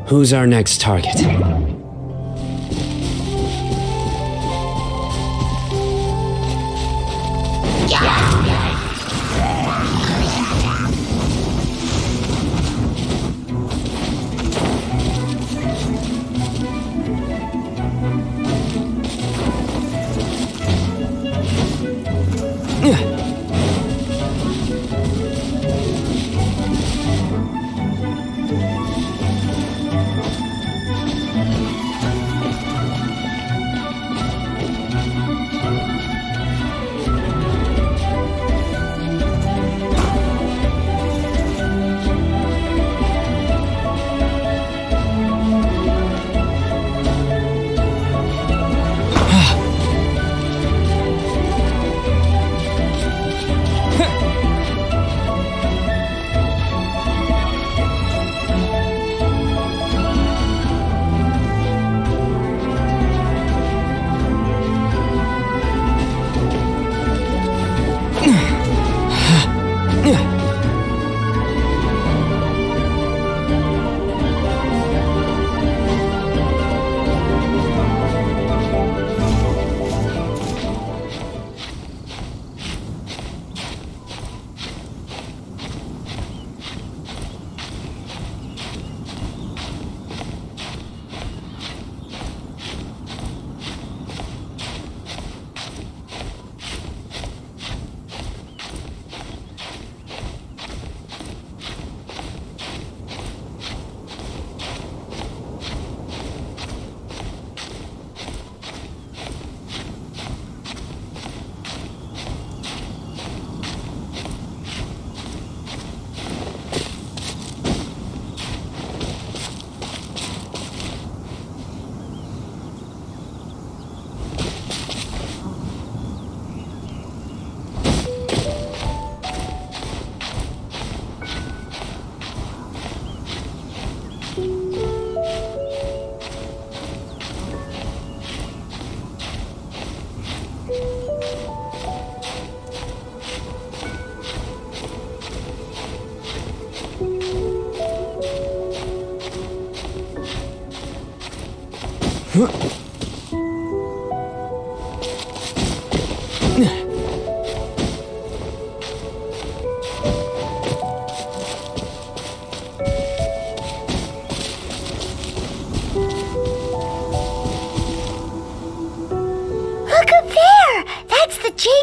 Who's our next target?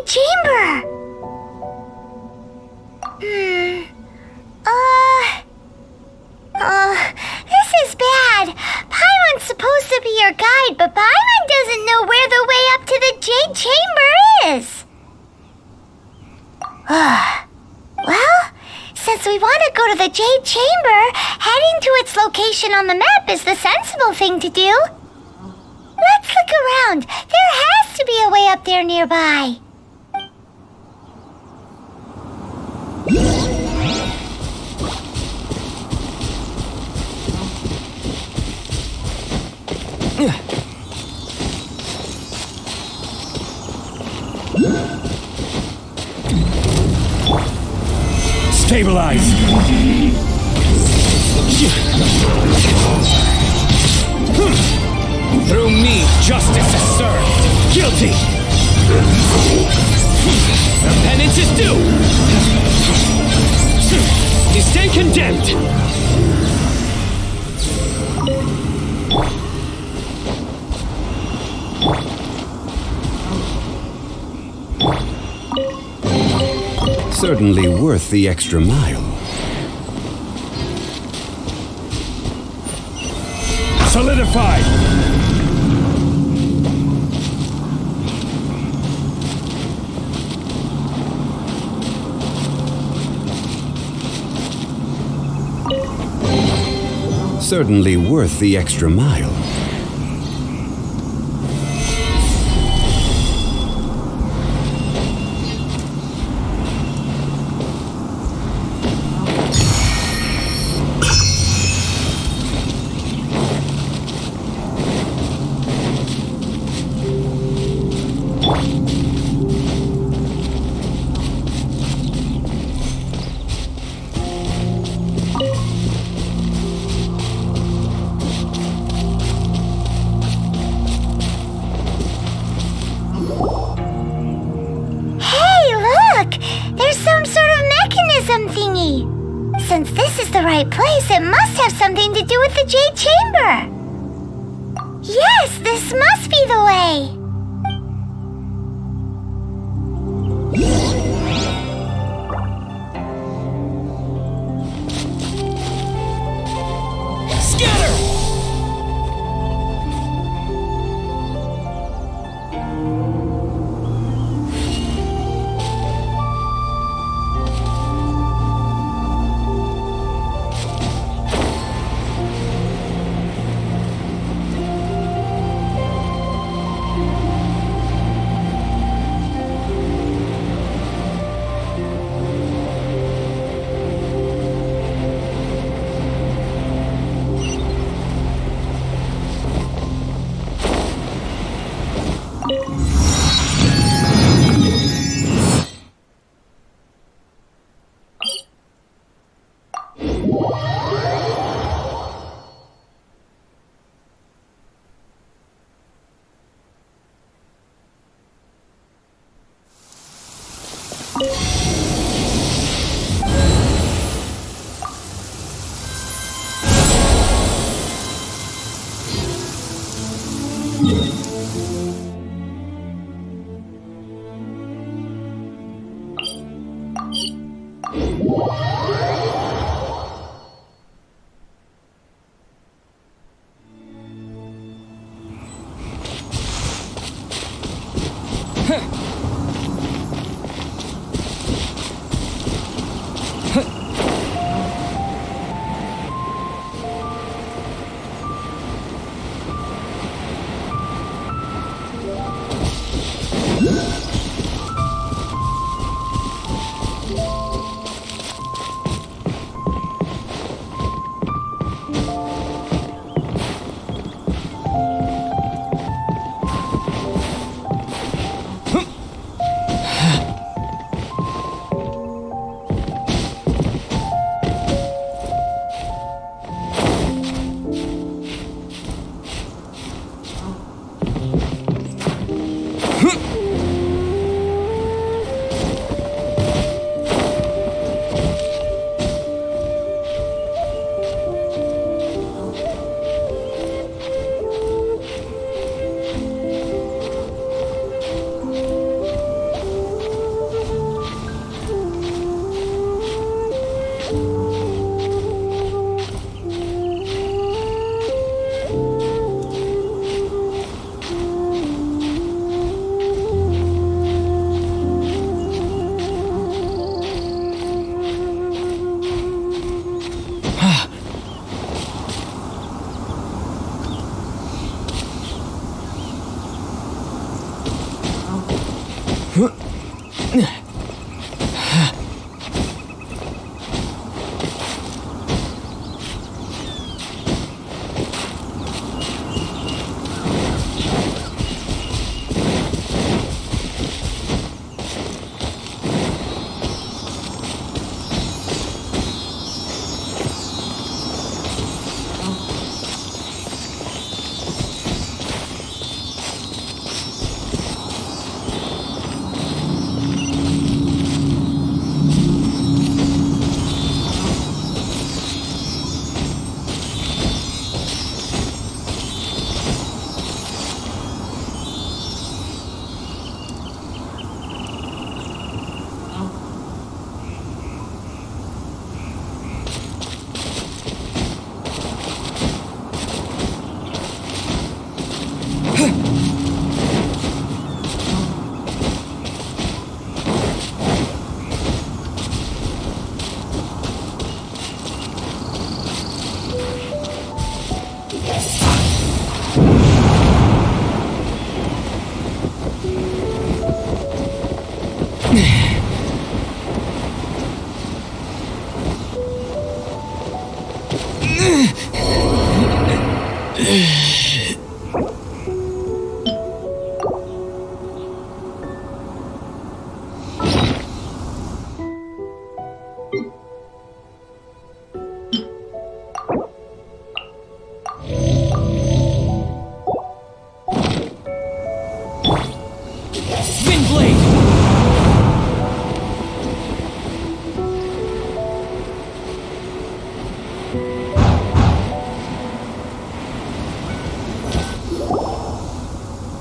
Chamber! This is bad. Paimon's supposed to be your guide, but Paimon doesn't know where the way up to the Jade Chamber is. Well, since we want to go to the Jade Chamber, heading to its location on the map is the sensible thing to do. Let's look around. There has to be a way up there nearby. Stabilize! Through me, justice is served. Guilty! Their penance is due! You stand condemned! Certainly worth the extra mile. Solidified! Certainly worth the extra mile. right place, it must have something to do with the Jade Chamber. Yes, this must be the way.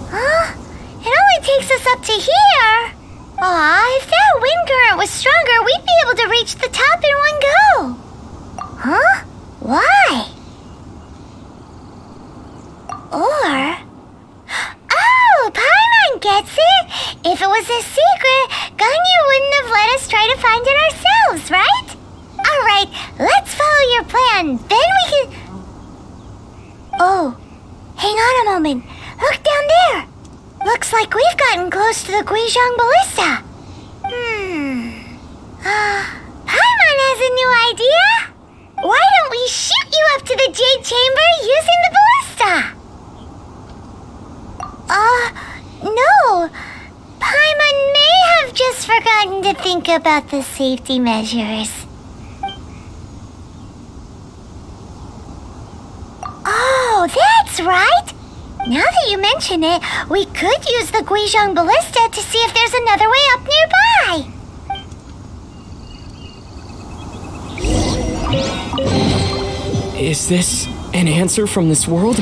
Huh? It only takes us up to here. Aw, if that wind current was stronger, we'd be able to reach the top in one go. Huh? Why? Or... Oh, Paimon gets it! If it was a secret, Ganyu wouldn't have let us try to find it ourselves, right? Alright, let's follow your plan. Then we can... Oh, hang on a moment. Look down there. Looks like we've gotten close to the Guizhong Ballista. Paimon has a new idea. Why don't we shoot you up to the Jade Chamber using the ballista? No. Paimon may have just forgotten to think about the safety measures. Oh, that's right. Now that you mention it, we could use the Guizhong Ballista to see if there's another way up nearby. Is this an answer from this world?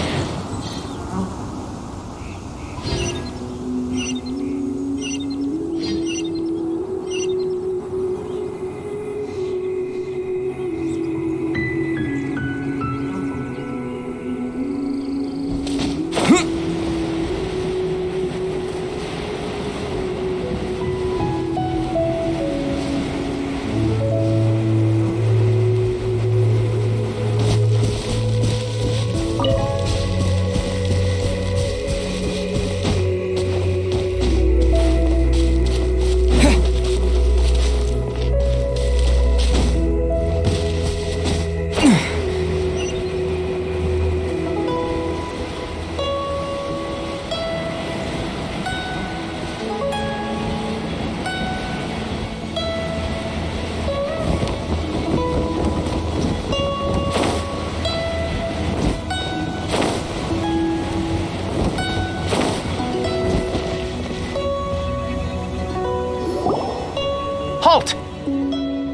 Halt!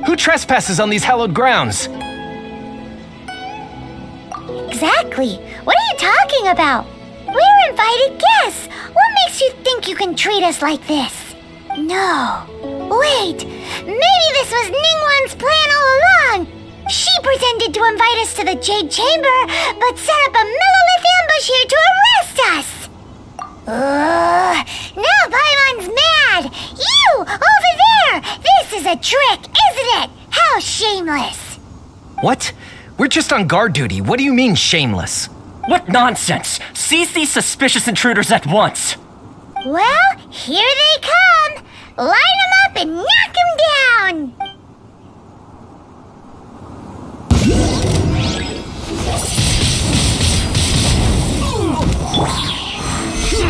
Who trespasses on these hallowed grounds? Exactly. What are you talking about? We're invited guests. What makes you think you can treat us like this? No. Wait. Maybe this was Ningguang's plan all along. She pretended to invite us to the Jade Chamber, but set up a millilith ambush here to arrest us. Now Paimon's mad! You! Over there! This is a trick, isn't it? How shameless! What? We're just on guard duty. What do you mean, shameless? What nonsense! Seize these suspicious intruders at once! Well, here they come! Line them up and knock them down!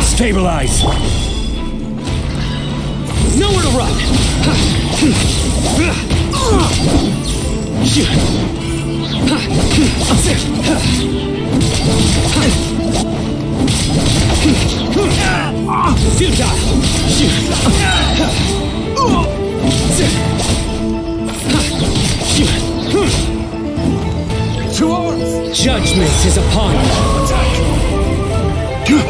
Stabilize! Nowhere to run! To arms! Judgment is upon you!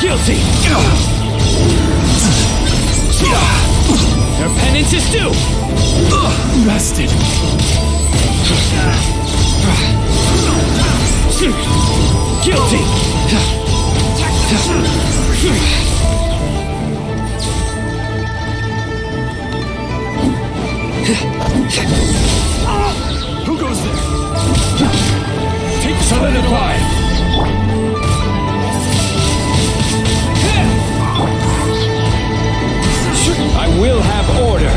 Guilty! Their penance is due! Rested! Guilty! Who goes there? Take solidify! I will have order.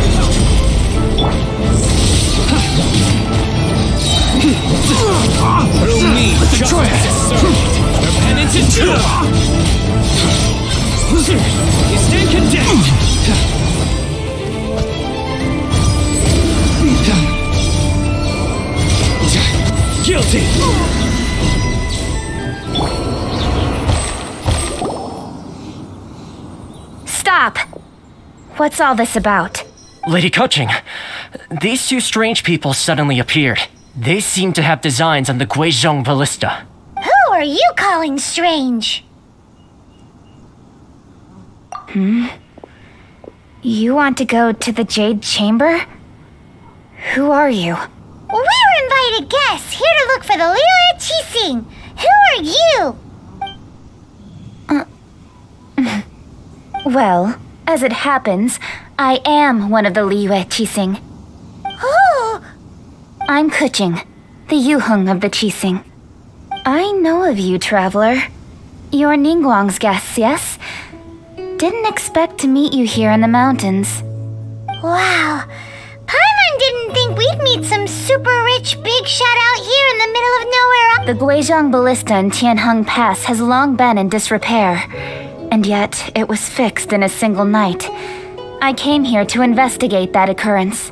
Through me, justice is served. Their penance is due. You stand condemned. Guilty. Stop! What's all this about? Lady Coaching, these two strange people suddenly appeared. They seem to have designs on the Guizhong ballista. Who are you calling strange? You want to go to the Jade Chamber? Who are you? We're invited guests here to look for the Liyue Qixing. Who are you? Well, as it happens, I am one of the Liyue Qixing. Oh, I'm Kuching, the Yuheng of the Qixing. I know of you, traveler. You're Ningguang's guests, yes? Didn't expect to meet you here in the mountains. wow. Paimon didn't think we'd meet some super rich big shot out here in the middle of nowhere. The Guizhong ballista in Tianheng Pass has long been in disrepair, and yet it was fixed in a single night. I came here to investigate that occurrence.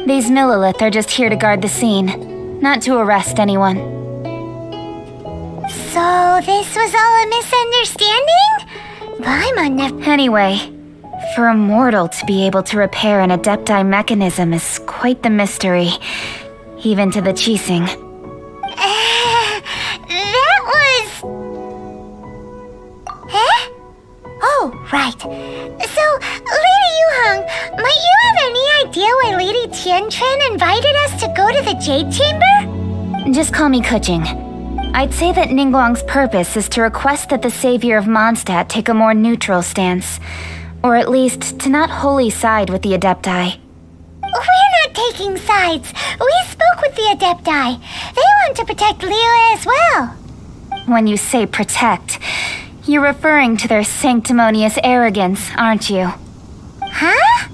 These Millilith are just here to guard the scene, not to arrest anyone. So this was all a misunderstanding? Paimon never... Anyway, for a mortal to be able to repair an Adepti mechanism is quite the mystery, even to the Qixing. that was... Huh? Oh, right. So, Lady Yuheng, might you have any idea why Lady Tianchen invited us to go to the Jade Chamber? Just call me Kuching. I'd say that Ningguang's purpose is to request that the savior of Mondstadt take a more neutral stance, or at least to not wholly side with the Adepti. We're not taking sides. We spoke with the Adepti. They want to protect Liyue as well. When you say protect, you're referring to their sanctimonious arrogance, aren't you? Huh?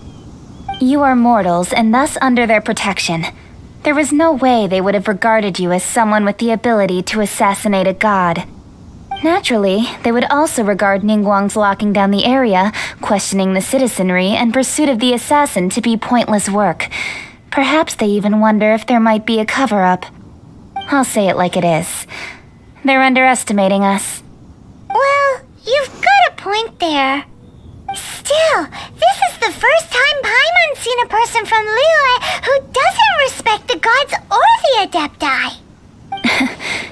You are mortals and thus under their protection. There was no way they would have regarded you as someone with the ability to assassinate a god. Naturally, they would also regard Ningguang's locking down the area, questioning the citizenry, and pursuit of the assassin to be pointless work. Perhaps they even wonder if there might be a cover-up. I'll say it like it is. They're underestimating us. Well, you've got a point there. Still, this is the first time Paimon's seen a person from Liyue who doesn't respect the gods or the Adepti.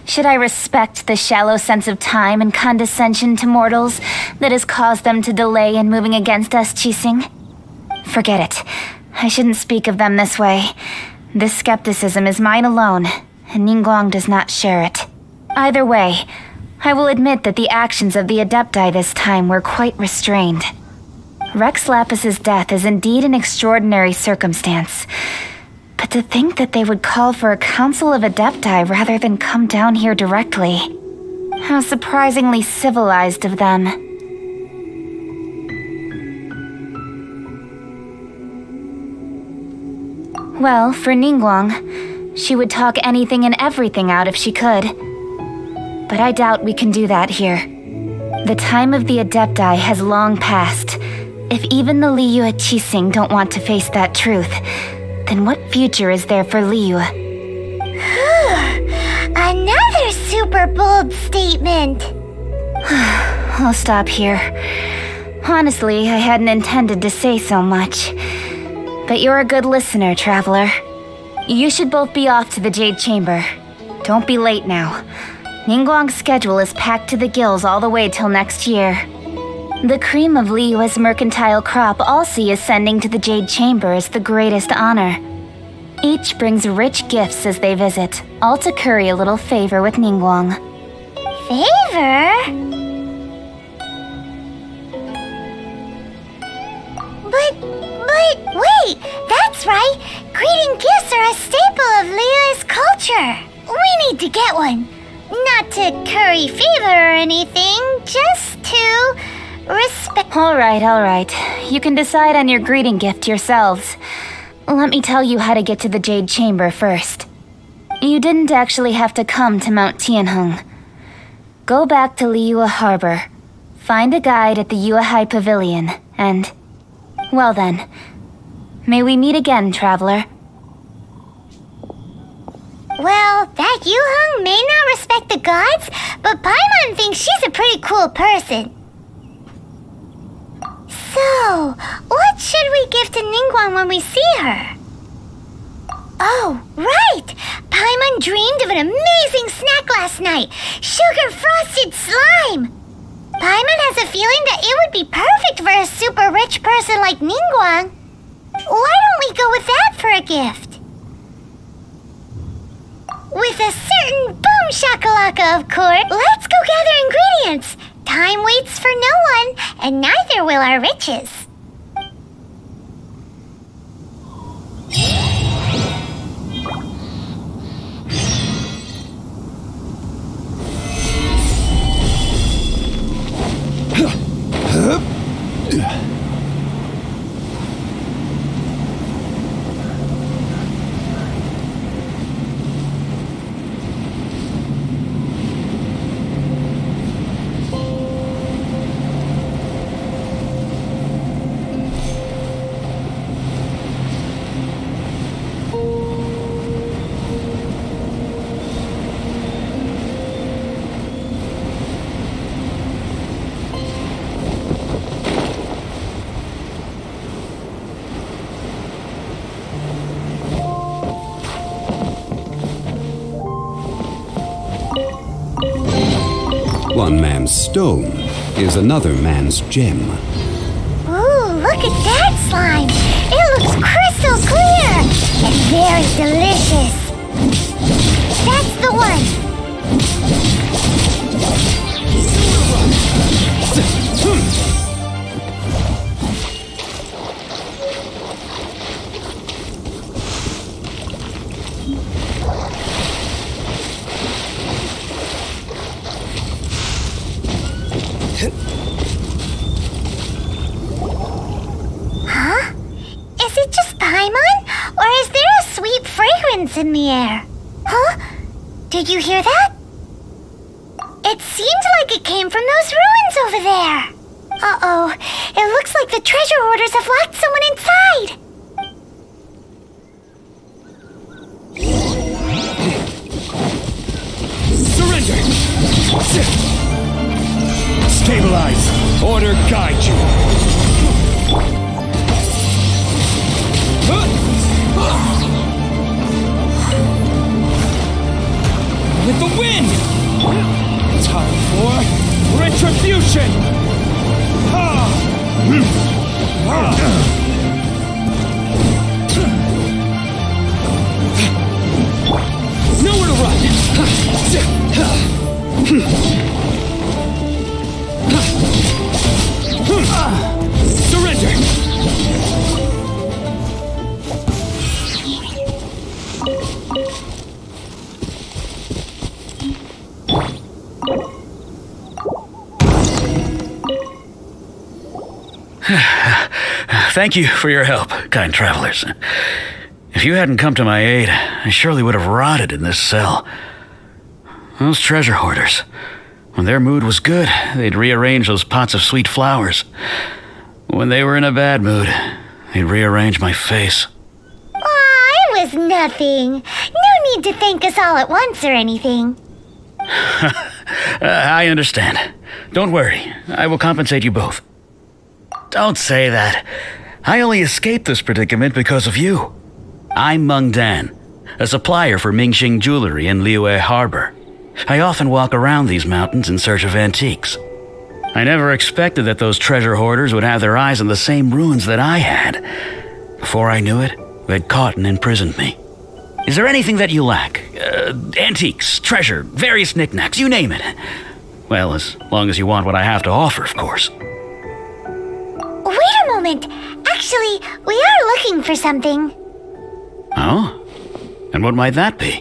Should I respect the shallow sense of time and condescension to mortals that has caused them to delay in moving against us, Qixing? Forget it. I shouldn't speak of them this way. This skepticism is mine alone, and Ningguang does not share it. Either way, I will admit that the actions of the Adepti this time were quite restrained. Rex Lapis's death is indeed an extraordinary circumstance. But to think that they would call for a council of Adepti rather than come down here directly. How surprisingly civilized of them. Well, for Ningguang, she would talk anything and everything out if she could. But I doubt we can do that here. The time of the Adepti has long passed. If even the Liyue Qixing don't want to face that truth, then what future is there for Liyue? Another super bold statement. I'll stop here. Honestly, I hadn't intended to say so much. But you're a good listener, traveler. You should both be off to the Jade Chamber. Don't be late now. Ningguang's schedule is packed to the gills all the way till next year. The cream of Liyue's mercantile crop all see ascending to the Jade Chamber is the greatest honor. Each brings rich gifts as they visit, all to curry a little favor with Ningguang. Favor? But wait, that's right. Greeting gifts are a staple of Liyue's culture. We need to get one. Not to curry favor or anything, just to respect. All right. You can decide on your greeting gift yourselves. Let me tell you how to get to the Jade Chamber first. You didn't actually have to come to Mount Tianheng. Go back to Liyue Harbor. Find a guide at the Yuehai Pavilion, and... well then. May we meet again, traveler. Well, that Yuheng may not respect the gods, but Paimon thinks she's a pretty cool person. So, what should we give to Ningguang when we see her? Oh, right! Paimon dreamed of an amazing snack last night. Sugar-frosted slime! Paimon has a feeling that it would be perfect for a super rich person like Ningguang. Why don't we go with that for a gift? With a certain boom shakalaka, of course. Let's go gather ingredients. Time waits for no one, and neither will our riches. One man's stone is another man's gem. Ooh, look at that slime! It looks crystal clear and very delicious. That's the one. Huh? Is it just Paimon? Or is there a sweet fragrance in the air? Huh? Did you hear that? It seemed like it came from those ruins over there. Uh-oh. It looks like the treasure hoarders have locked someone inside. Surrender! Stabilize! Order guide you! With the wind! Time for retribution! Nowhere to run! Surrender! Thank you for your help, kind travelers. If you hadn't come to my aid, I surely would have rotted in this cell. Those treasure hoarders, when their mood was good, they'd rearrange those pots of sweet flowers. When they were in a bad mood, they'd rearrange my face. Aw, it was nothing. No need to thank us all at once or anything. I understand. Don't worry, I will compensate you both. Don't say that. I only escaped this predicament because of you. I'm Meng Dan, a supplier for Mingxing Jewelry in Liyue Harbor. I often walk around these mountains in search of antiques. I never expected that those treasure hoarders would have their eyes on the same ruins that I had. Before I knew it, they'd caught and imprisoned me. Is there anything that you lack? Antiques, treasure, various knickknacks, you name it. Well, as long as you want what I have to offer, of course. Wait a moment. Actually, we are looking for something. Oh? And what might that be?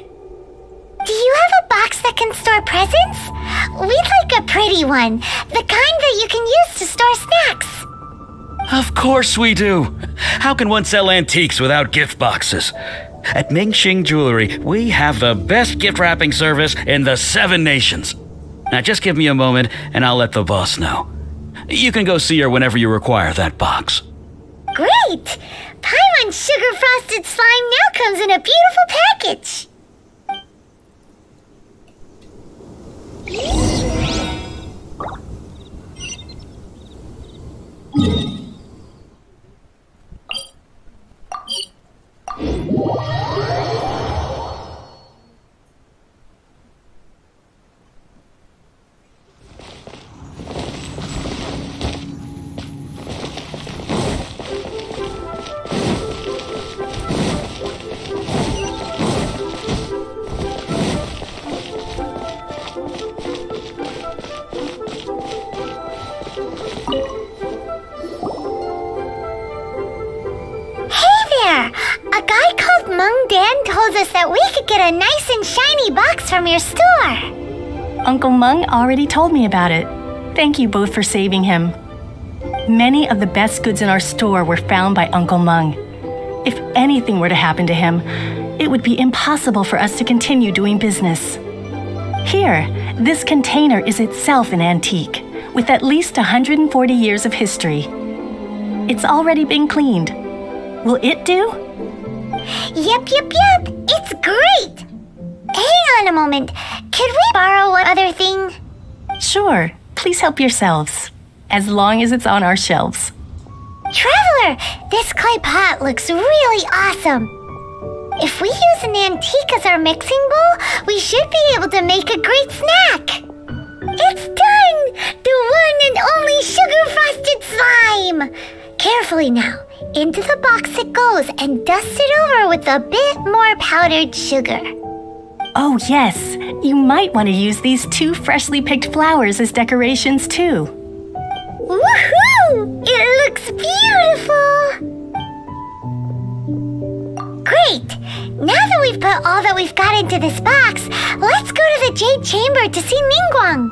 Do you have a box that can store presents? We'd like a pretty one. The kind that you can use to store snacks. Of course we do. How can one sell antiques without gift boxes? At Mingxing Jewelry, we have the best gift wrapping service in the 7 nations. Now just give me a moment and I'll let the boss know. You can go see her whenever you require that box. Great! Paimon's sugar-frosted slime now comes in a beautiful package. to get a nice and shiny box from your store. Uncle Mung already told me about it. Thank you both for saving him. Many of the best goods in our store were found by Uncle Mung. If anything were to happen to him, it would be impossible for us to continue doing business. Here, this container is itself an antique, with at least 140 years of history. It's already been cleaned. Will it do? Yep. It's great. Hang on a moment. Could we borrow one other thing? Sure, please help yourselves, as long as it's on our shelves. Traveler, this clay pot looks really awesome. If we use an antique as our mixing bowl, we should be able to make a great snack. It's done! The one and only sugar-frosted slime! Carefully now. Into the box it goes and dust it over with a bit more powdered sugar. Oh yes, you might want to use these 2 freshly picked flowers as decorations too. Woohoo! It looks beautiful! Great! Now that we've put all that we've got into this box, let's go to the Jade Chamber to see Ningguang.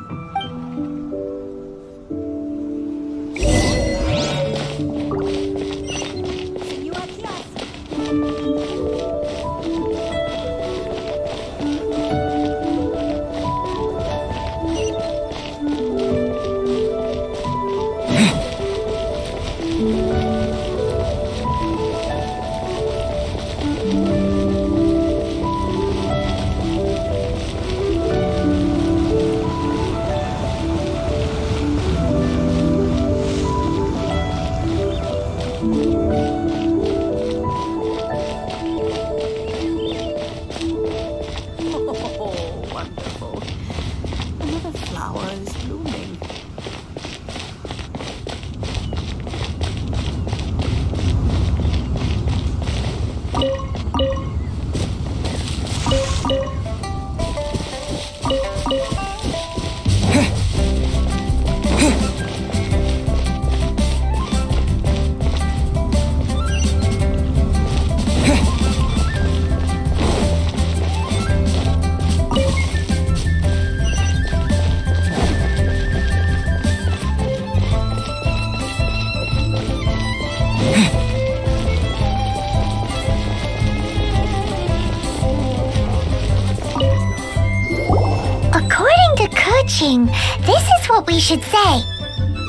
This is what we should say.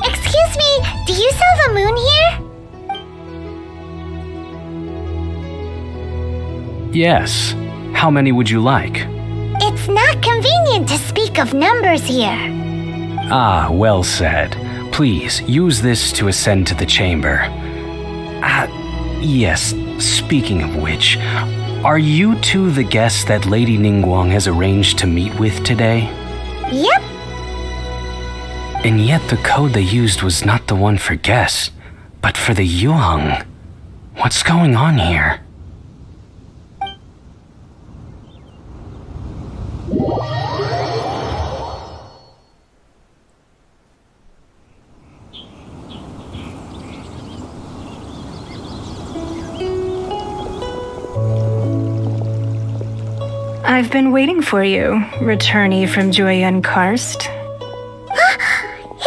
Excuse me, do you sell the moon here? Yes. How many would you like? It's not convenient to speak of numbers here. Ah, well said. Please, use this to ascend to the chamber. Yes, speaking of which, are you two the guests that Lady Ningguang has arranged to meet with today? Yep. And yet the code they used was not the one for guests, but for the Yuheng. What's going on here? I've been waiting for you, returnee from Jueyun Karst.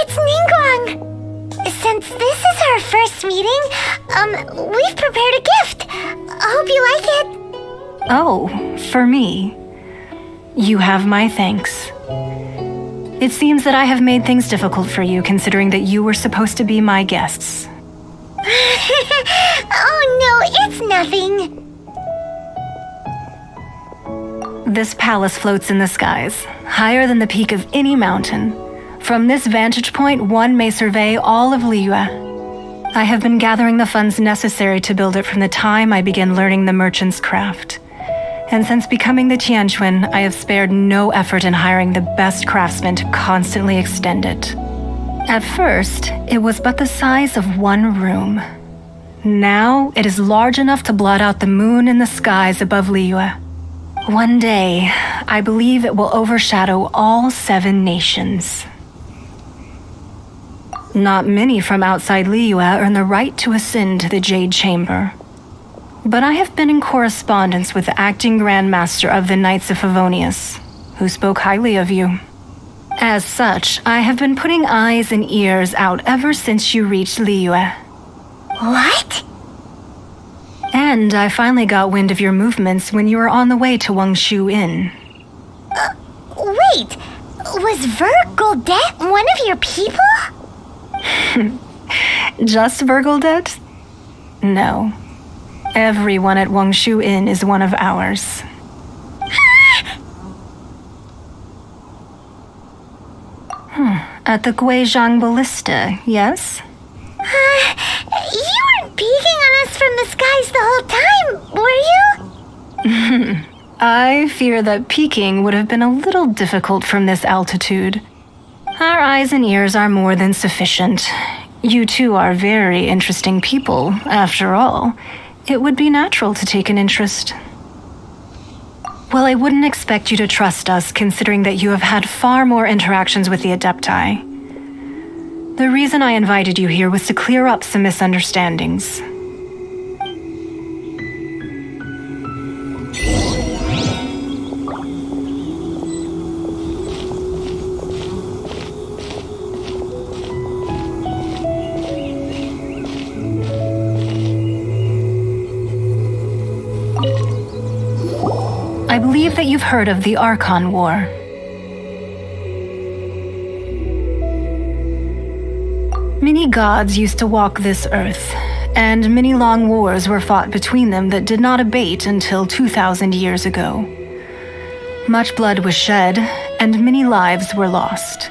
It's Ningguang! Since this is our first meeting, we've prepared a gift. I hope you like it. Oh, for me. You have my thanks. It seems that I have made things difficult for you, considering that you were supposed to be my guests. Oh no, it's nothing. This palace floats in the skies, higher than the peak of any mountain. From this vantage point, one may survey all of Liyue. I have been gathering the funds necessary to build it from the time I began learning the merchant's craft. And since becoming the Tianquan, I have spared no effort in hiring the best craftsmen to constantly extend it. At first, it was but the size of one room. Now, it is large enough to blot out the moon in the skies above Liyue. One day, I believe it will overshadow all 7 nations. Not many from outside Liyue earn the right to ascend to the Jade Chamber. but I have been in correspondence with the acting Grandmaster of the Knights of Favonius, who spoke highly of you. As such, I have been putting eyes and ears out ever since you reached Liyue. What? And I finally got wind of your movements when you were on the way to Wangshu Inn. Wait, was Vergoldet one of your people? Just Vergoldet? No. Everyone at Wangshu Inn is one of ours. At the Guizhang Ballista, yes? You weren't peeking on us from the skies the whole time, were you? I fear that peeking would have been a little difficult from this altitude. Our eyes and ears are more than sufficient. You two are very interesting people, after all. It would be natural to take an interest. Well, I wouldn't expect you to trust us, considering that you have had far more interactions with the Adepti. The reason I invited you here was to clear up some misunderstandings. I believe that you've heard of the ARCHON War. Many gods used to walk this earth, and many long wars were fought between them that did not abate until 2,000 years ago. Much blood was shed, and many lives were lost.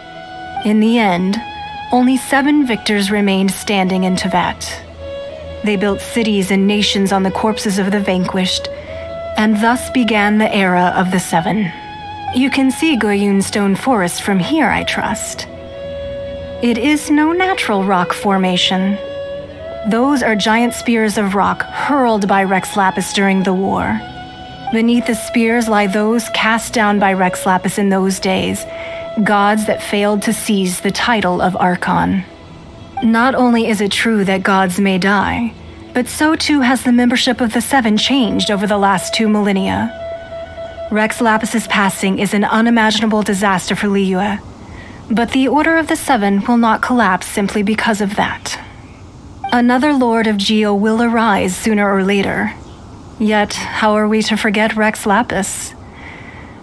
In the end, only 7 victors remained standing in Tevat. They built cities and nations on the corpses of the vanquished, and thus began the era of the 7. You can see Goyun Stone Forest from here, I trust. It is no natural rock formation. Those are giant spears of rock hurled by Rex Lapis during the war. Beneath the spears lie those cast down by Rex Lapis in those days, gods that failed to seize the title of Archon. Not only is it true that gods may die, but so too has the membership of the 7 changed over the last 2 millennia. Rex Lapis's passing is an unimaginable disaster for Liyue, but the Order of the 7 will not collapse simply because of that. Another Lord of Geo will arise sooner or later. Yet, how are we to forget Rex Lapis?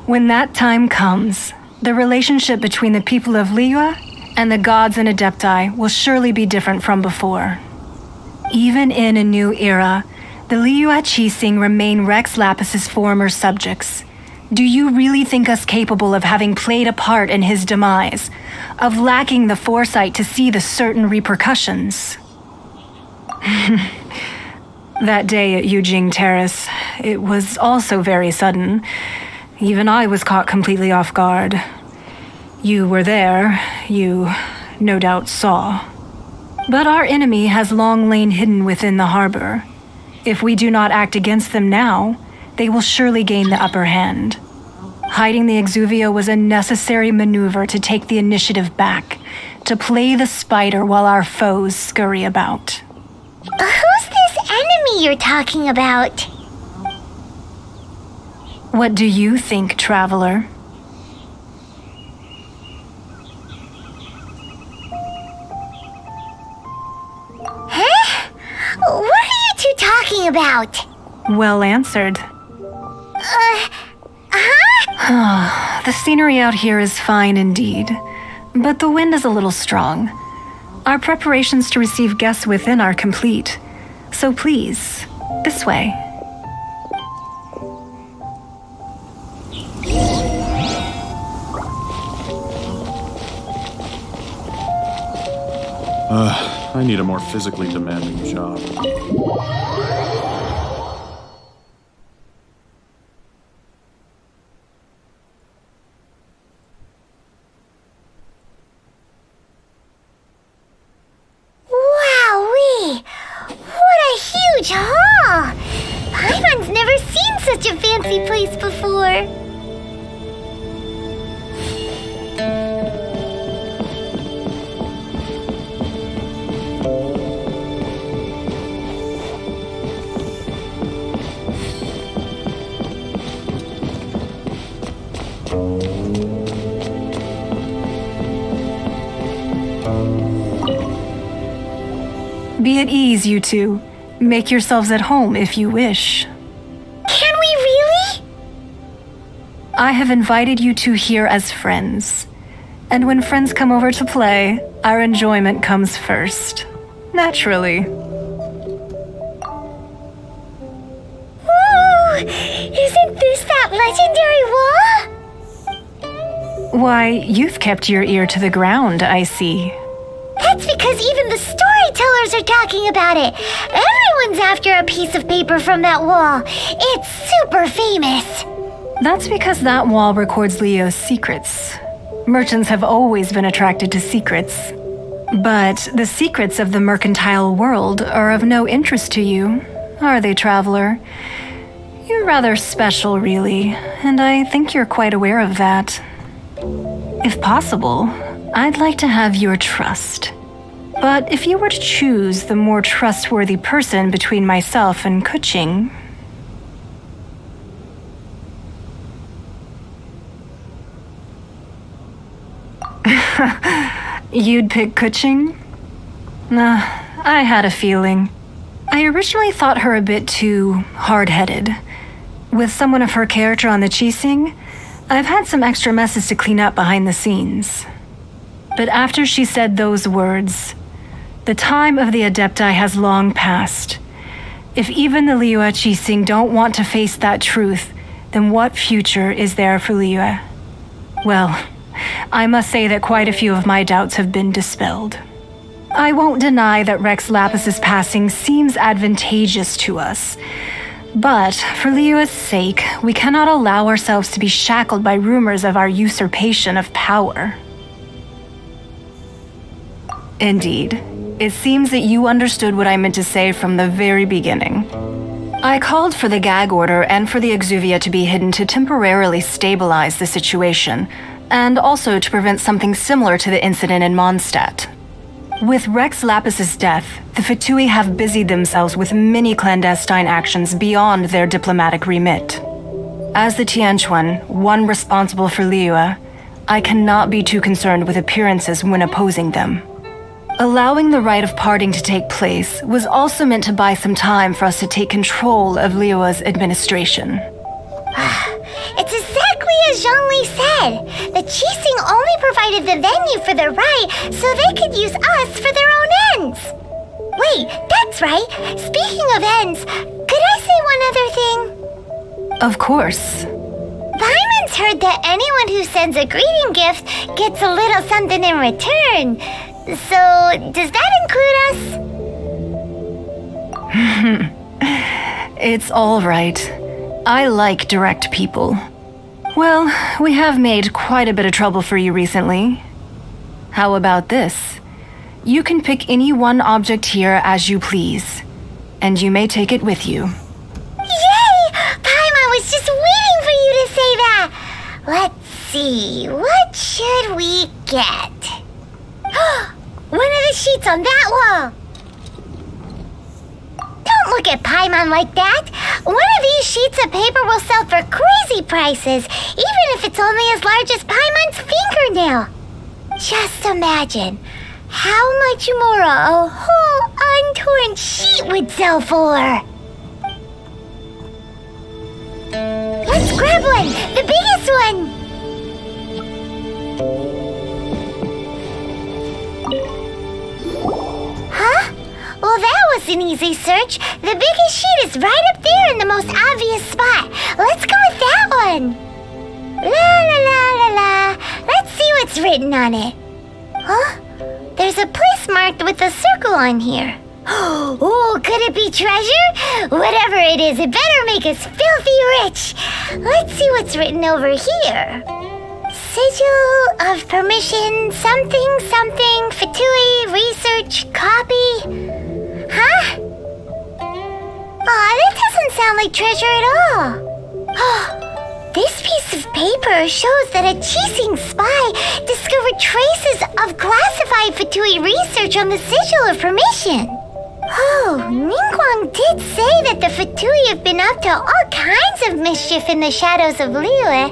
When that time comes, the relationship between the people of Liyue and the gods and Adepti will surely be different from before. Even in a new era, the Liyue Qixing remain Rex Lapis's former subjects. Do you really think us capable of having played a part in his demise, of lacking the foresight to see the certain repercussions? That day at Yujing Terrace, it was also very sudden. Even I was caught completely off guard. You were there, you no doubt saw. But our enemy has long lain hidden within the harbor. If we do not act against them now, they will surely gain the upper hand. Hiding the Exuvio was a necessary maneuver to take the initiative back, to play the spider while our foes scurry about. Who's this enemy you're talking about? What do you think, traveler? Huh? What are you two talking about? Well answered. The scenery out here is fine indeed, but the wind is a little strong. Our preparations to receive guests within are complete, so please, this way. I need a more physically demanding job. Wowee! What a huge hall! Paimon's never seen such a fancy place before. Be at ease, you two. Make yourselves at home if you wish. Can we really? I have invited you two here as friends. And when friends come over to play, our enjoyment comes first. Naturally. Whoa! Isn't this that legendary wall? Why, you've kept your ear to the ground, I see. That's because even the storytellers are talking about it. Everyone's after a piece of paper from that wall. It's super famous. That's because that wall records Leo's secrets. Merchants have always been attracted to secrets. But the secrets of the mercantile world are of no interest to you, are they, traveler? You're rather special, really, and I think you're quite aware of that. If possible, I'd like to have your trust. But if you were to choose the more trustworthy person between myself and Kuching... You'd pick Kuching? I had a feeling. I originally thought her a bit too hard-headed. With someone of her character on the Qixing, I've had some extra messes to clean up behind the scenes. But after she said those words, the time of the Adepti has long passed. If even the Liyue Qixing don't want to face that truth, then what future is there for Liyue? Well, I must say that quite a few of my doubts have been dispelled. I won't deny that Rex Lapis's passing seems advantageous to us. But for Liyue's sake, we cannot allow ourselves to be shackled by rumors of our usurpation of power. Indeed, it seems that you understood what I meant to say from the very beginning. I called for the gag order and for the exuvia to be hidden to temporarily stabilize the situation, and also to prevent something similar to the incident in Mondstadt. With Rex Lapis's death, the Fatui have busied themselves with many clandestine actions beyond their diplomatic remit. As the Tianquan, one responsible for Liyue, I cannot be too concerned with appearances when opposing them. Allowing the rite of parting to take place was also meant to buy some time for us to take control of Liyue's administration. It's exactly as Zhongli said. The Qixing only provided the venue for the rite so they could use us for their own ends. Wait, that's right. Speaking of ends, could I say one other thing? Of course. Paimon's heard that anyone who sends a greeting gift gets a little something in return. So, does that include us? It's all right. I like direct people. Well, we have made quite a bit of trouble for you recently. How about this? You can pick any one object here as you please, and you may take it with you. Yay! Paimon was just waiting for you to say that! Let's see, what should we get? One of the sheets on that wall! Don't look at Paimon like that! One of these sheets of paper will sell for crazy prices, even if it's only as large as Paimon's fingernail. Just imagine how much more a whole untorn sheet would sell for. Let's grab one! The biggest one! Huh? Well, that was an easy search. The biggest sheet is right up there in the most obvious spot. Let's go with that one. La la la la la. Let's see what's written on it. Huh? There's a place marked with a circle on here. Oh, could it be treasure? Whatever it is, it better make us filthy rich. Let's see what's written over here. Sigil of permission, something, something, Fatui, research, copy. Huh? Aw, that doesn't sound like treasure at all. This piece of paper shows that a Qixing spy discovered traces of classified Fatui research on the Sigil of Permission. Oh, Ningguang did say that the Fatui have been up to all kinds of mischief in the shadows of Liyue,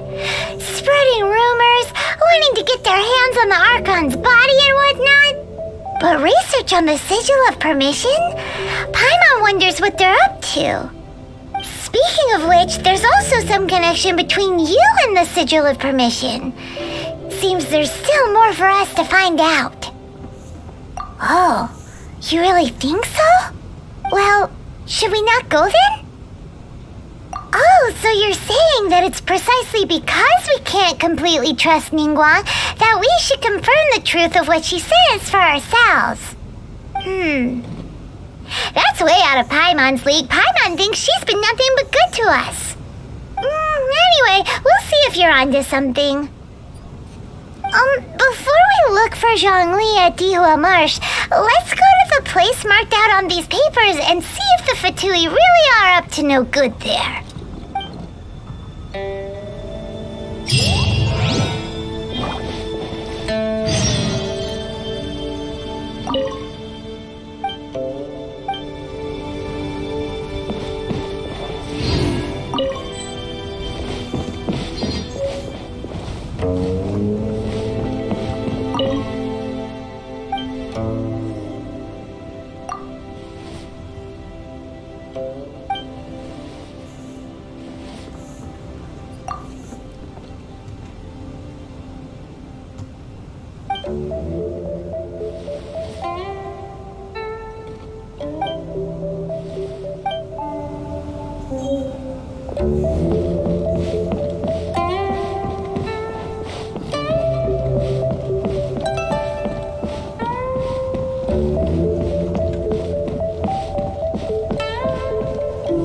spreading rumors, wanting to get their hands on the Archon's body and whatnot. But research on the Sigil of Permission? Paimon wonders what they're up to. Speaking of which, there's also some connection between you and the Sigil of Permission. Seems there's still more for us to find out. Oh, you really think so? Well, should we not go then? Oh, so you're saying that it's precisely because we can't completely trust Ningguang that we should confirm the truth of what she says for ourselves. That's way out of Paimon's league. Paimon thinks she's been nothing but good to us. Anyway, we'll see if you're onto something. Before we look for Zhongli at Dihua Marsh, let's go to the place marked out on these papers and see if the Fatui really are up to no good there.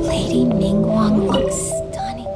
Lady Ningguang looks stunning.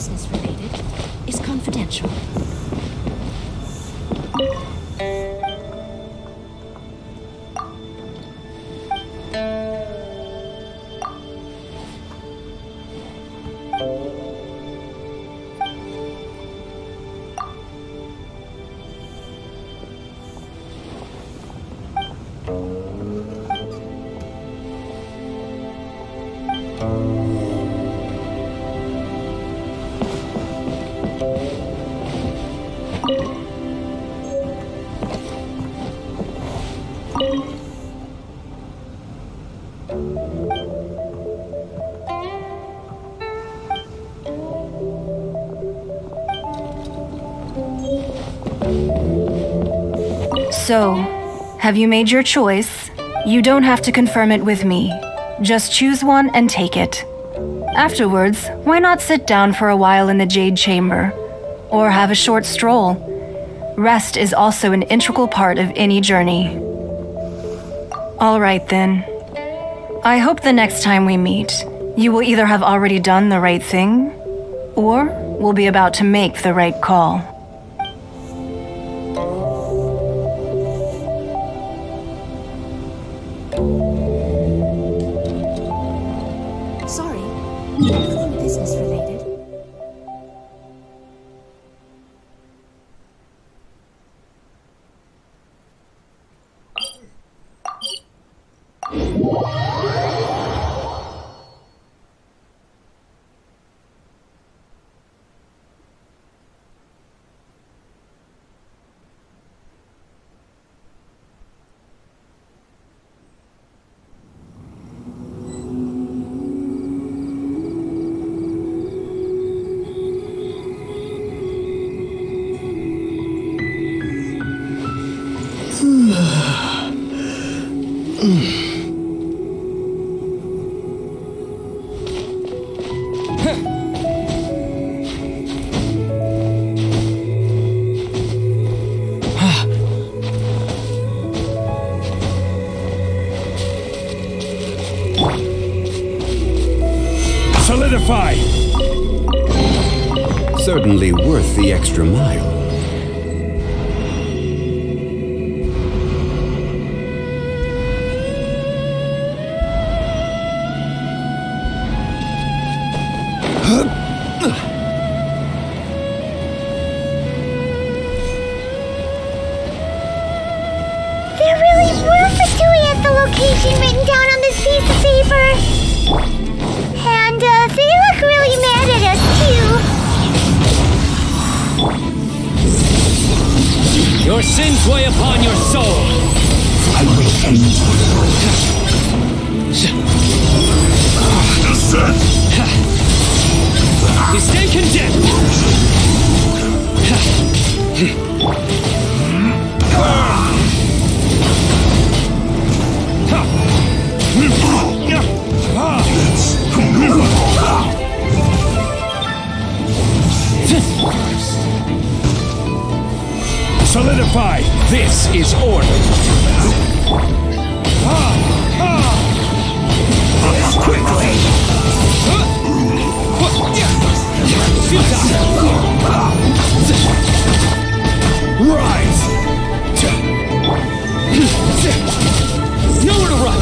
business-related is confidential. So, have you made your choice? You don't have to confirm it with me. Just choose one and take it. Afterwards, why not sit down for a while in the Jade Chamber? Or have a short stroll? Rest is also an integral part of any journey. All right then. I hope the next time we meet, you will either have already done the right thing, or will be about to make the right call. Sorry, anything business-related? Solidify! Certainly worth the extra mile. There really was a QE at the location written down on this piece of paper. And they look really mad at us, too. Your sins weigh upon your soul. I will end You stand condemned. Solidify! This is order! quickly! Rise! Nowhere to run!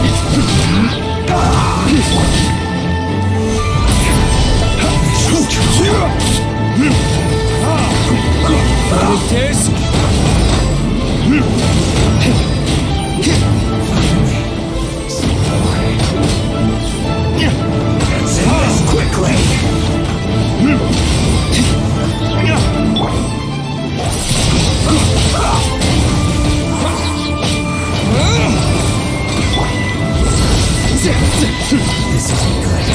There's... Quickly! This isn't good.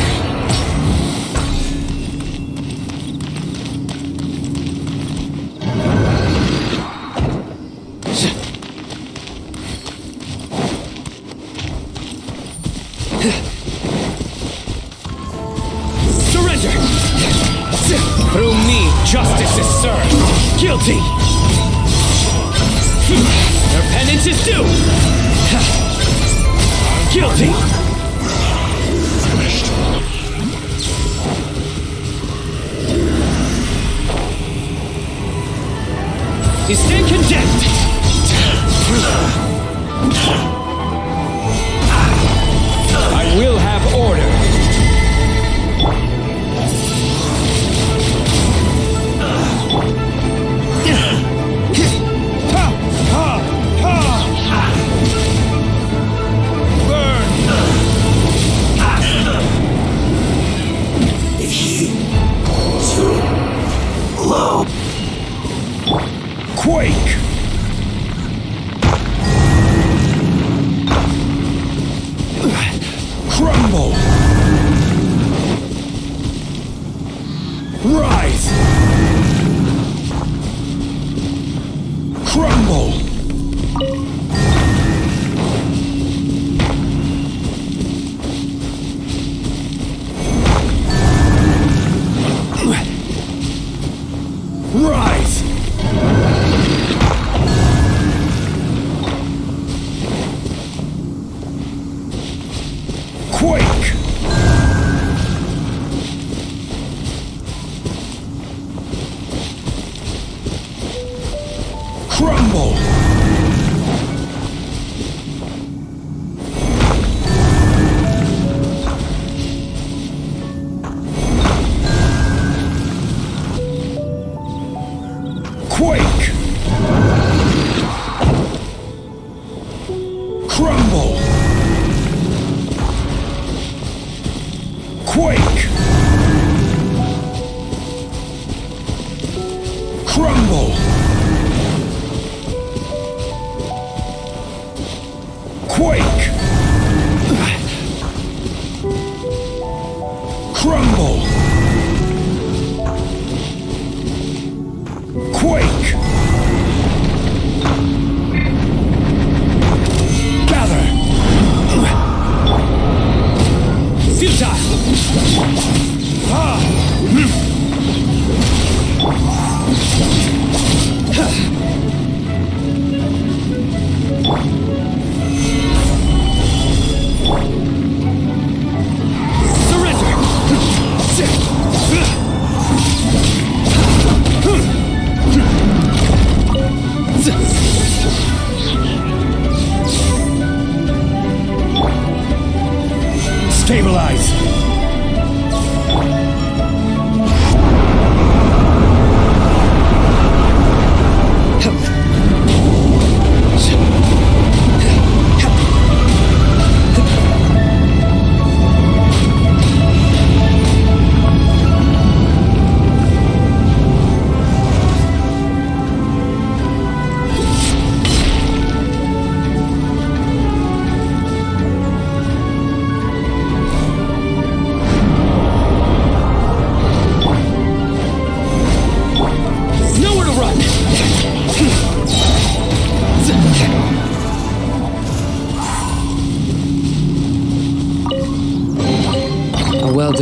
Surrender! Through me, justice is served. Guilty! Their penance is due! Guilty! Finished. You stand condemned! I will have order! Low. Quake! Crumble! Rise! Crumble! Rise! Quake! Crumble! Quake! Crumble! Quake! Crumble! Quake! Crumble! Quake!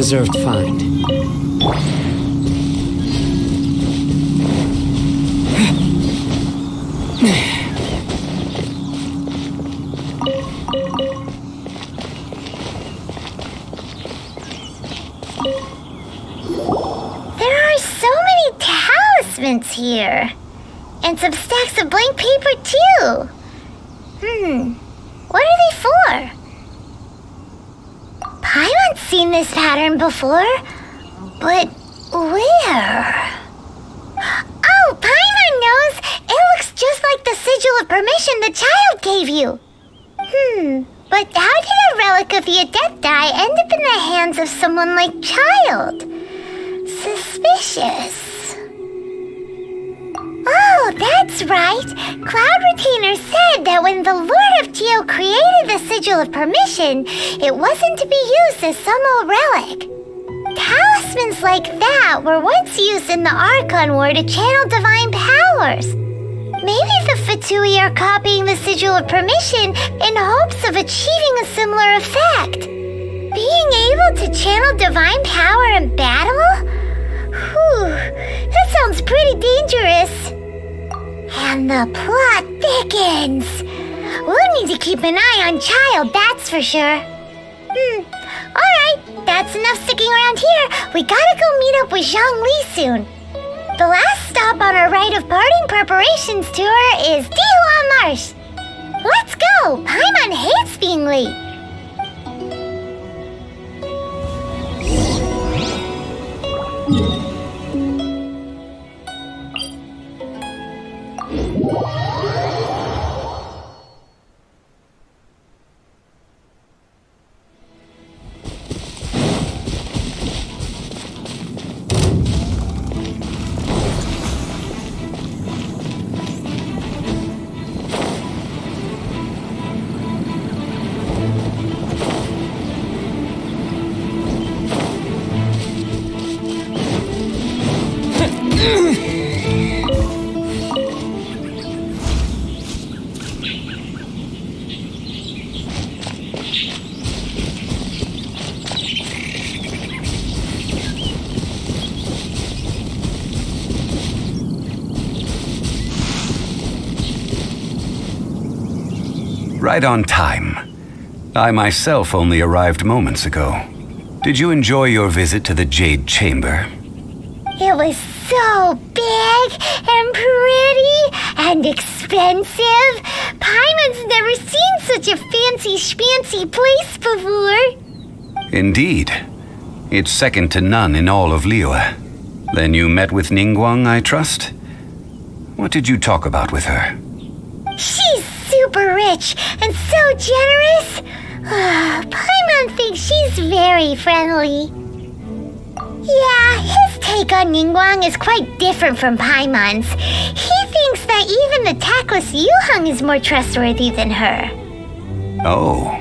well-deserved find. There are so many talismans here. And some stacks of blank paper, too. What are they for? Paimon's seen this pattern before. But where? Oh, Paimon knows! It looks just like the sigil of permission the child gave you. But how did a relic of the Adepti end up in the hands of someone like Child? Suspicious. Oh, that's right. Cloud Retainer said that when the Lord of Geo created the Sigil of Permission, it wasn't to be used as some old relic. Talismans like that were once used in the Archon War to channel divine powers. Maybe the Fatui are copying the Sigil of Permission in hopes of achieving a similar effect. Being able to channel divine power in battle? Whew, that sounds pretty dangerous. And the plot thickens. We'll need to keep an eye on Child, that's for sure. Alright, that's enough sticking around here. We gotta go meet up with Zhang Li soon. The last stop on our rite of parting preparations tour is Dihua Marsh. Let's go! Paimon hates being late. Right on time. I myself only arrived moments ago. Did you enjoy your visit to the Jade Chamber? It was so big and pretty and expensive. Paimon's never seen such a fancy schmancy place before. Indeed. It's second to none in all of Liyue. Then you met with Ningguang, I trust? What did you talk about with her? She's super rich and so generous. Paimon thinks she's very friendly. Yeah, his take on Ningguang is quite different from Paimon's. He thinks that even the tactless Yuheng is more trustworthy than her. Oh,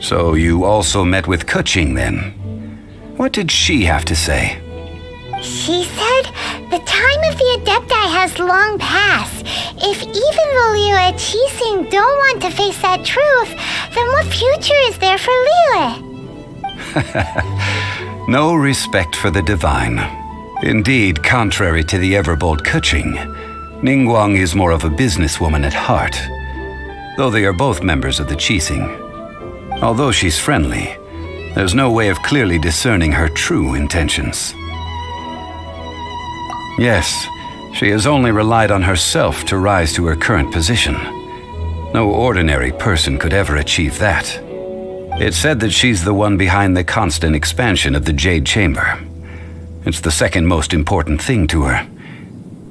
so you also met with Keqing then? What did she have to say? She said the time of the Adepti has long passed. If even the Liyue Qixing don't want to face that truth, then what future is there for Liyue? No respect for the divine. Indeed, contrary to the ever-bold Keqing, Ningguang is more of a businesswoman at heart, though they are both members of the Qixing. Although she's friendly, there's no way of clearly discerning her true intentions. Yes, she has only relied on herself to rise to her current position. No ordinary person could ever achieve that. It's said that she's the one behind the constant expansion of the Jade Chamber. It's the second most important thing to her.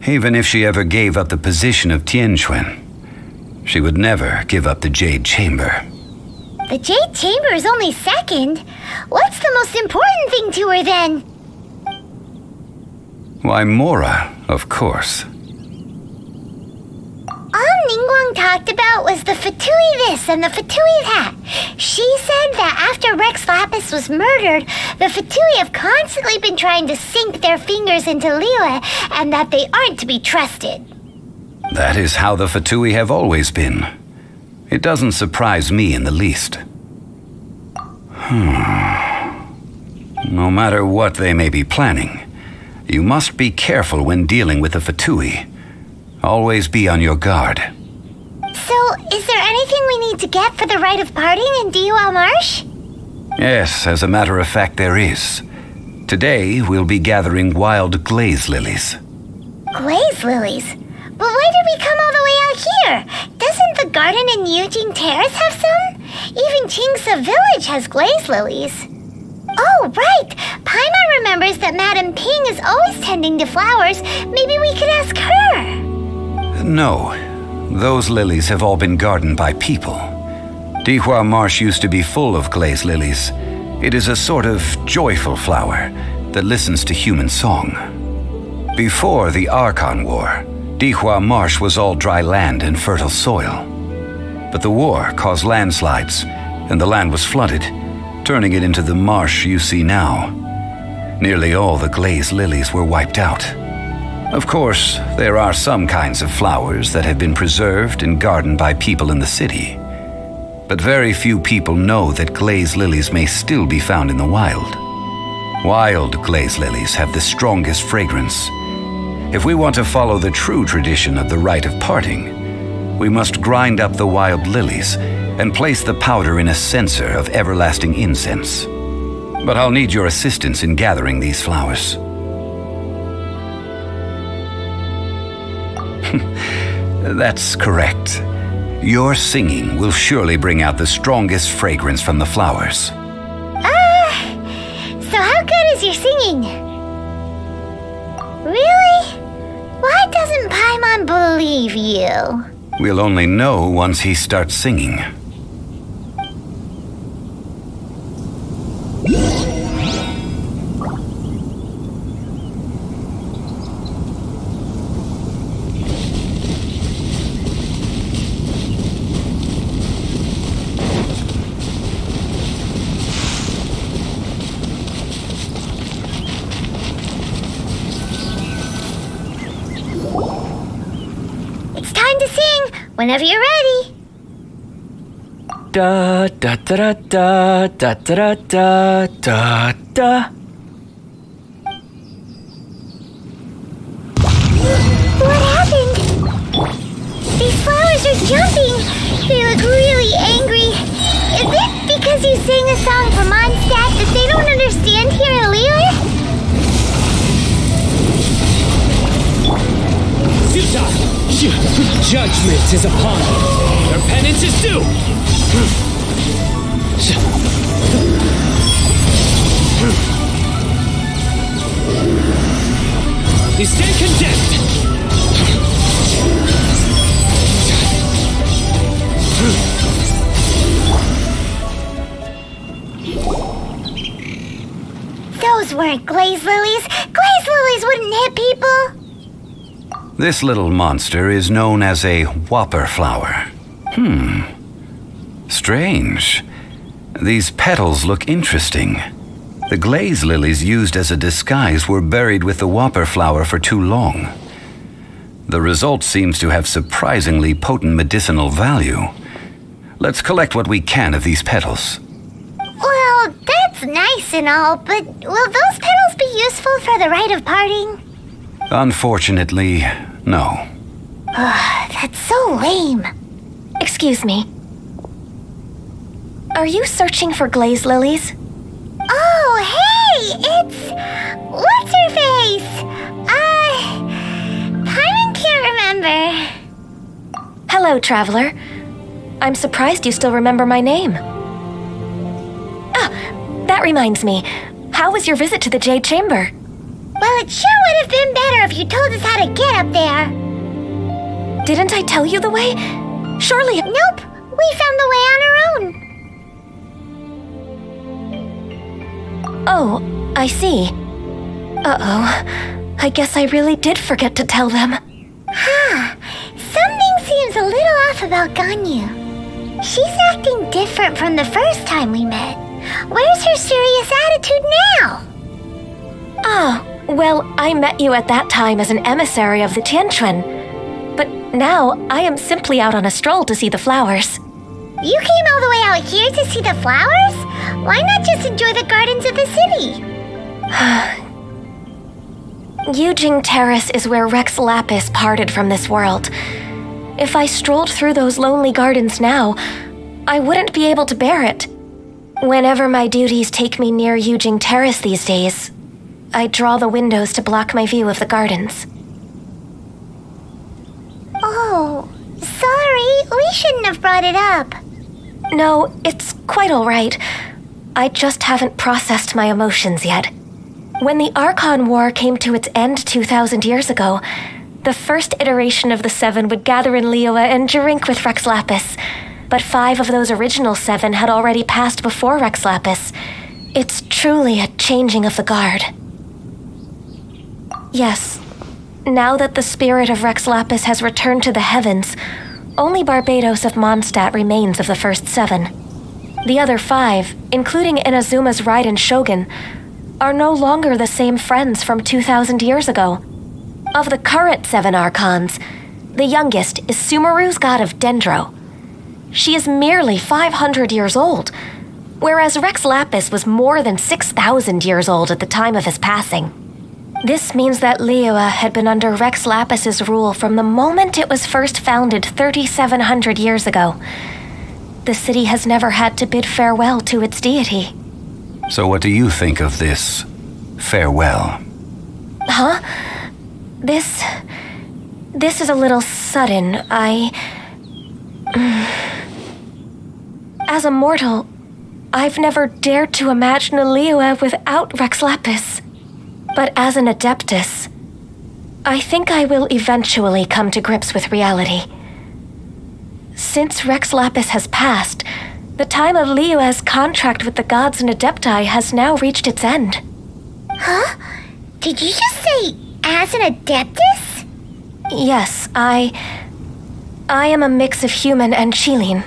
Even if she ever gave up the position of Tianquan, she would never give up the Jade Chamber. The Jade Chamber is only second. What's the most important thing to her then? Why, Mora, of course. All Ningguang talked about was the Fatui this and the Fatui that. She said that after Rex Lapis was murdered, the Fatui have constantly been trying to sink their fingers into Liyue and that they aren't to be trusted. That is how the Fatui have always been. It doesn't surprise me in the least. No matter what they may be planning, you must be careful when dealing with the Fatui. Always be on your guard. So, is there anything we need to get for the rite of parting in Diwa Marsh? Yes, as a matter of fact, there is. Today, we'll be gathering wild glaze lilies. Glaze lilies? But why did we come all the way out here? Doesn't the garden in Eugene Terrace have some? Even Chingsa Village has glaze lilies. Oh, right! Paimon remembers that Madame Ping is always tending to flowers. Maybe we could ask her. No, those lilies have all been gardened by people. Dihua Marsh used to be full of glaze lilies. It is a sort of joyful flower that listens to human song. Before the ARCHON War, Dihua Marsh was all dry land and fertile soil. But the war caused landslides, and the land was flooded, turning it into the marsh you see now. Nearly all the glaze lilies were wiped out. Of course, there are some kinds of flowers that have been preserved and gardened by people in the city. But very few people know that glaze lilies may still be found in the wild. Wild glaze lilies have the strongest fragrance. If we want to follow the true tradition of the rite of parting, we must grind up the wild lilies and place the powder in a censer of everlasting incense. But I'll need your assistance in gathering these flowers. That's correct. Your singing will surely bring out the strongest fragrance from the flowers. So how good is your singing? Really? Why doesn't Paimon believe you? We'll only know once he starts singing. It's time to sing, whenever you're ready. Da da da da da da da da da. What happened? These flowers are jumping. They look really angry. Is it because you sang a song for Mondstadt that they don't understand here in Liyue? Futile! Judgment is upon them. Their penance is due. You stand condemned. Those weren't glaze lilies. Glaze lilies wouldn't hit people. This little monster is known as a whopper flower. Strange. These petals look interesting. The glaze lilies used as a disguise were buried with the whopper flower for too long. The result seems to have surprisingly potent medicinal value. Let's collect what we can of these petals. Well, that's nice and all, but will those petals be useful for the rite of parting? Unfortunately, no. That's so lame. Excuse me. Are you searching for glaze lilies? Oh, hey! It's... what's her face? Paimon can't remember. Hello, traveler. I'm surprised you still remember my name. Ah, that reminds me. How was your visit to the Jade Chamber? Well, it sure would have been better if you told us how to get up there. Didn't I tell you the way? Surely... Nope, we found the way on our own. Oh, I see. Uh-oh. I guess I really did forget to tell them. Something seems a little off about Ganyu. She's acting different from the first time we met. Where's her serious attitude now? Ah, well, I met you at that time as an emissary of the Tianquan. But now, I am simply out on a stroll to see the flowers. You came all the way out here to see the flowers? Why not just enjoy the gardens of the city? Yujing Terrace is where Rex Lapis parted from this world. If I strolled through those lonely gardens now, I wouldn't be able to bear it. Whenever my duties take me near Yujing Terrace these days, I draw the windows to block my view of the gardens. Oh, sorry. We shouldn't have brought it up. No, it's quite all right. I just haven't processed my emotions yet. When the Archon War came to its end 2,000 years ago, the first iteration of the Seven would gather in Liyue and drink with Rex Lapis. But 5 of those original 7 had already passed before Rex Lapis. It's truly a changing of the guard. Yes, now that the spirit of Rex Lapis has returned to the heavens, only Barbados of Mondstadt remains of the first 7. The other 5, including Inazuma's Raiden Shogun, are no longer the same friends from 2,000 years ago. Of the current 7 Archons, the youngest is Sumeru's god of Dendro. She is merely 500 years old, whereas Rex Lapis was more than 6,000 years old at the time of his passing. This means that Liyue had been under Rex Lapis's rule from the moment it was first founded 3,700 years ago. The city has never had to bid farewell to its deity. So what do you think of this farewell? Huh? This is a little sudden. As a mortal, I've never dared to imagine a Liyue without Rex Lapis. But as an Adeptus, I think I will eventually come to grips with reality. Since Rex Lapis has passed, the time of Liyue's contract with the gods and Adepti has now reached its end. Huh? Did you just say, as an Adeptus? Yes, I am a mix of human and Qilin.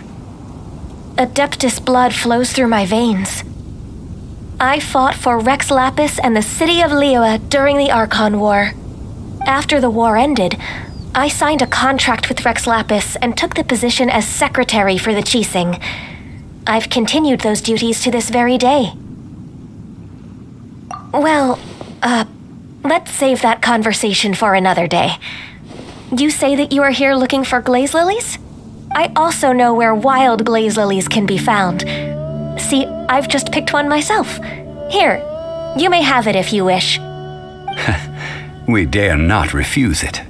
Adeptus blood flows through my veins. I fought for Rex Lapis and the city of Liyue during the Archon War. After the war ended, I signed a contract with Rex Lapis and took the position as secretary for the Qixing. I've continued those duties to this very day. Well, let's save that conversation for another day. You say that you are here looking for glaze lilies? I also know where wild glaze lilies can be found. See, I've just picked one myself. Here, you may have it if you wish. We dare not refuse it.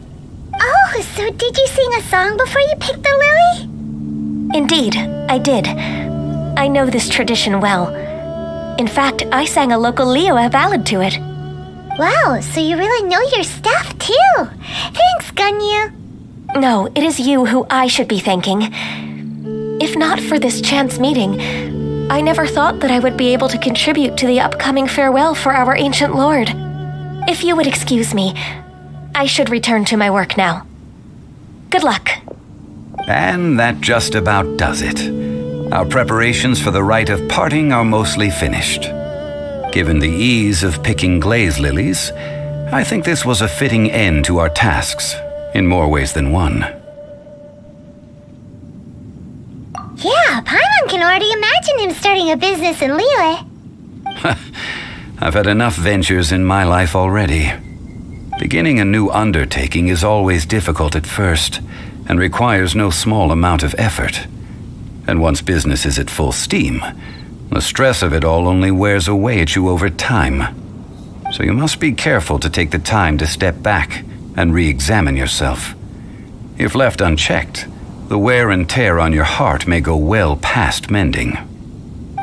Oh, so did you sing a song before you picked the lily? Indeed, I did. I know this tradition well. In fact, I sang a local Liyue ballad to it. Wow, so you really know your stuff too. Thanks, Gunyu. No, it is you who I should be thanking. If not for this chance meeting, I never thought that I would be able to contribute to the upcoming farewell for our ancient lord. If you would excuse me, I should return to my work now. Good luck. And that just about does it. Our preparations for the rite of parting are mostly finished. Given the ease of picking glaze lilies, I think this was a fitting end to our tasks, in more ways than one. Yeah, Paimon can already imagine him starting a business in Liyue. I've had enough ventures in my life already. Beginning a new undertaking is always difficult at first, and requires no small amount of effort. And once business is at full steam, the stress of it all only wears away at you over time. So you must be careful to take the time to step back and re-examine yourself. If left unchecked, the wear and tear on your heart may go well past mending.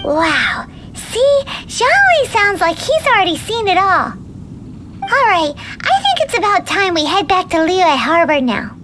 Wow, see? Zhongli sounds like he's already seen it all. Alright, I think it's about time we head back to Liyue Harbor now.